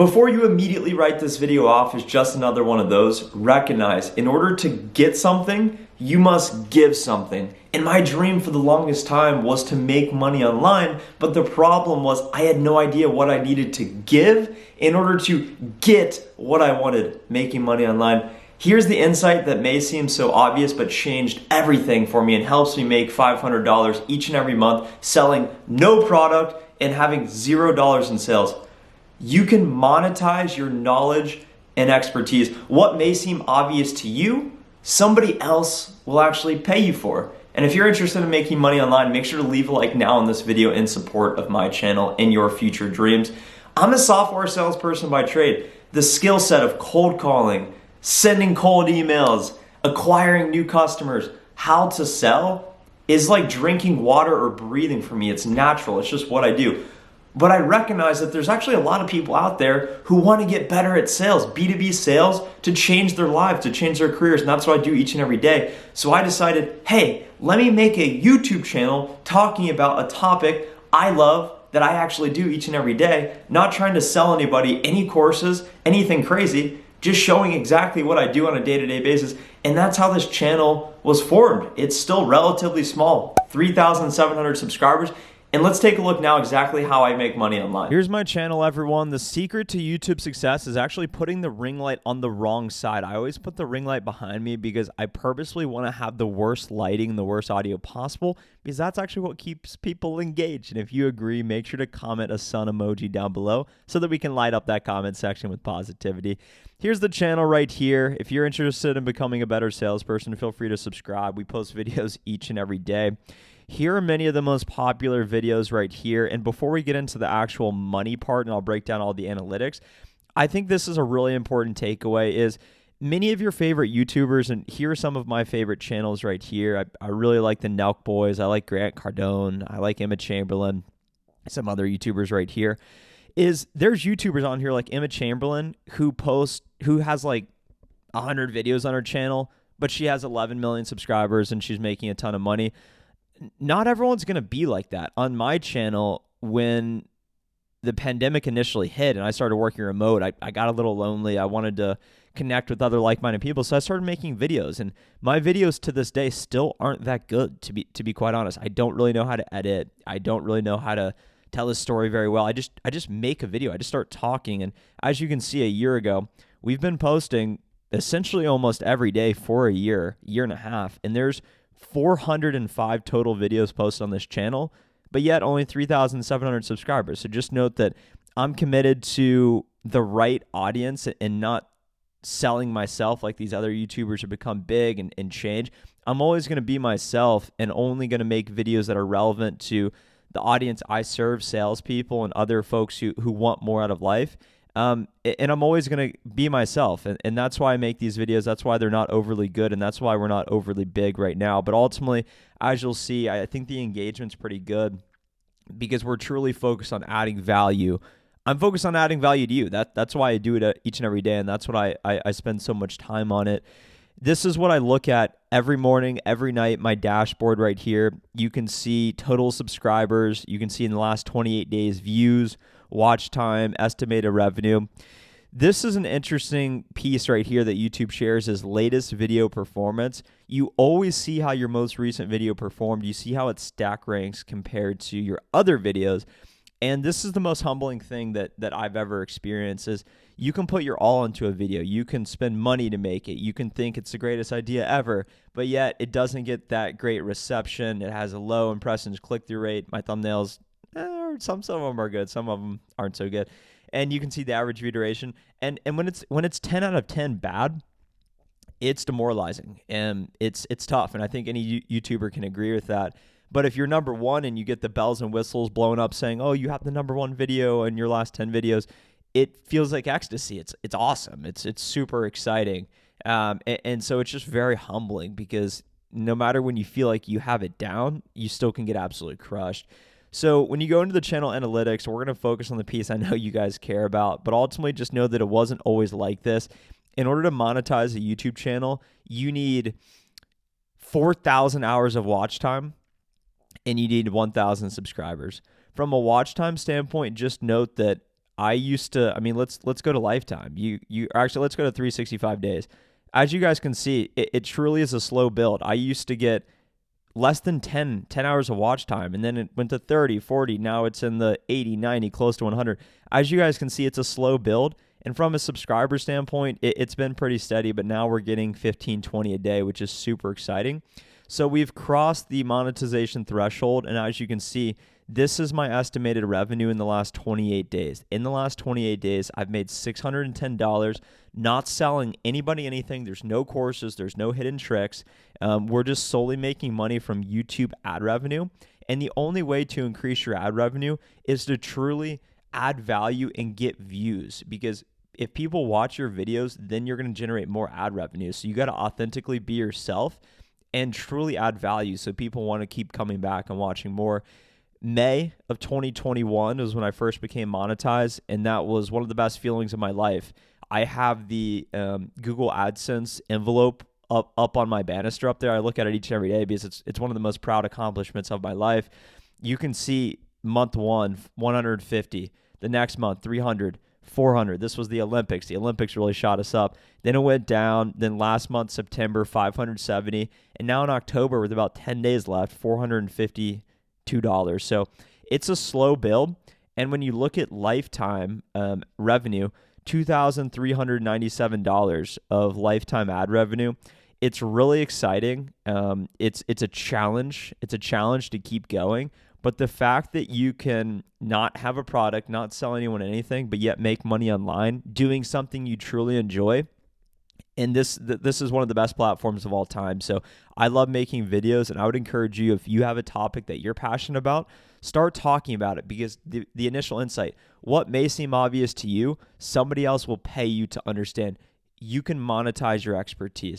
Before you immediately write this video off as just another one of those, recognize in order to get something, you must give something. And my dream for the longest time was to make money online, but the problem was I had no idea what I needed to give in order to get what I wanted, making money online. Here's the insight that may seem so obvious, but changed everything for me and helps me make $500 each and every month, selling no product and having $0 in sales. You can monetize your knowledge and expertise. What may seem obvious to you, somebody else will actually pay you for. And if you're interested in making money online, make sure to leave a like now on this video in support of my channel and your future dreams. I'm a software salesperson by trade. The skill set of cold calling, sending cold emails, acquiring new customers, how to sell is like drinking water or breathing for me. It's natural. It's just what I do. But I recognize that there's actually a lot of people out there who want to get better at sales, B2B sales, to change their lives, to change their careers. And that's what I do each and every day. So I decided, hey, let me make a YouTube channel talking about a topic I love that I actually do each and every day, not trying to sell anybody any courses, anything crazy, just showing exactly what I do on a day-to-day basis. And that's how this channel was formed. It's still relatively small, 3,700 subscribers. And let's take a look now exactly how I make money online. Here's my channel, everyone. The secret to YouTube success is actually putting the ring light on the wrong side. I always put the ring light behind me because I purposely want to have the worst lighting and the worst audio possible because that's actually what keeps people engaged. And if you agree, make sure to comment a sun emoji down below so that we can light up that comment section with positivity. Here's the channel right here. If you're interested in becoming a better salesperson, feel free to subscribe. We post videos each and every day. Here are many of the most popular videos right here. And before we get into the actual money part and I'll break down all the analytics, I think this is a really important takeaway is many of your favorite YouTubers, and here are some of my favorite channels right here. I really like the Nelk Boys. I like Grant Cardone. I like Emma Chamberlain. Some other YouTubers right here. There's YouTubers on here like Emma Chamberlain who has like 100 videos on her channel, but she has 11 million subscribers and she's making a ton of money. Not everyone's going to be like that. On my channel, when the pandemic initially hit and I started working remote, I got a little lonely. I wanted to connect with other like-minded people, so I started making videos. And my videos to this day still aren't that good, to be quite honest. I don't really know how to edit. I don't really know how to tell a story very well. I just make a video. I just start talking. And as you can see, a year ago, we've been posting essentially almost every day for a year and a half. And there's 405 total videos posted on this channel, but yet only 3,700 subscribers. So just note that I'm committed to the right audience and not selling myself like these other YouTubers have become big and change. I'm always going to be myself and only going to make videos that are relevant to the audience I serve, salespeople and other folks who want more out of life. And I'm always going to be myself. And that's why I make these videos. That's why they're not overly good. And that's why we're not overly big right now. But ultimately, as you'll see, I think the engagement's pretty good because we're truly focused on adding value. I'm focused on adding value to you. That's why I do it each and every day. And that's what I spend so much time on it. This is what I look at every morning, every night, my dashboard right here. You can see total subscribers. You can see in the last 28 days, views, watch time, estimated revenue. This is an interesting piece right here that YouTube shares as latest video performance. You always see how your most recent video performed. You see how it stack ranks compared to your other videos. And this is the most humbling thing that I've ever experienced is you can put your all into a video. You can spend money to make it. You can think it's the greatest idea ever, but yet it doesn't get that great reception. It has a low impressions click-through rate. My thumbnails, some of them are good. Some of them aren't so good. And you can see the average view duration. And when it's 10 out of 10 bad, it's demoralizing and it's tough. And I think any YouTuber can agree with that. But if you're number one and you get the bells and whistles blown up saying, oh, you have the number one video in your last 10 videos, it feels like ecstasy. It's awesome. It's super exciting. And so it's just very humbling because no matter when you feel like you have it down, you still can get absolutely crushed. So when you go into the channel analytics, we're going to focus on the piece I know you guys care about, but ultimately just know that it wasn't always like this. In order to monetize a YouTube channel, you need 4,000 hours of watch time and you need 1,000 subscribers. From a watch time standpoint, just note that I used to, I mean, let's go to lifetime. You actually, let's go to 365 days. As you guys can see, it truly is a slow build. I used to get less than 10 hours of watch time, and then it went to 30, 40. Now it's in the 80, 90, close to 100. As you guys can see, it's a slow build. And from a subscriber standpoint, it's been pretty steady, but now we're getting 15, 20 a day, which is super exciting. So we've crossed the monetization threshold, and as you can see, this is my estimated revenue in the last 28 days. In the last 28 days, I've made $610, not selling anybody anything. There's no courses. There's no hidden tricks. We're just solely making money from YouTube ad revenue. And the only way to increase your ad revenue is to truly add value and get views, because if people watch your videos, then you're going to generate more ad revenue. So you got to authentically be yourself and truly add value so people want to keep coming back and watching more. May of 2021 was when I first became monetized, and that was one of the best feelings of my life. I have the Google AdSense envelope up on my banister up there. I look at it each and every day because it's one of the most proud accomplishments of my life. You can see month 1, 150. The next month, 300, 400. This was the Olympics. The Olympics really shot us up. Then it went down. Then last month, September, 570. And now in October, with about 10 days left, $452. So it's a slow build. And when you look at lifetime revenue, $2,397 of lifetime ad revenue, it's really exciting. It's a challenge. It's a challenge to keep going. But the fact that you can not have a product, not sell anyone anything, but yet make money online, doing something you truly enjoy, and this is one of the best platforms of all time. So I love making videos, and I would encourage you, if you have a topic that you're passionate about, start talking about it, because the initial insight, what may seem obvious to you, somebody else will pay you to understand. You can monetize your expertise.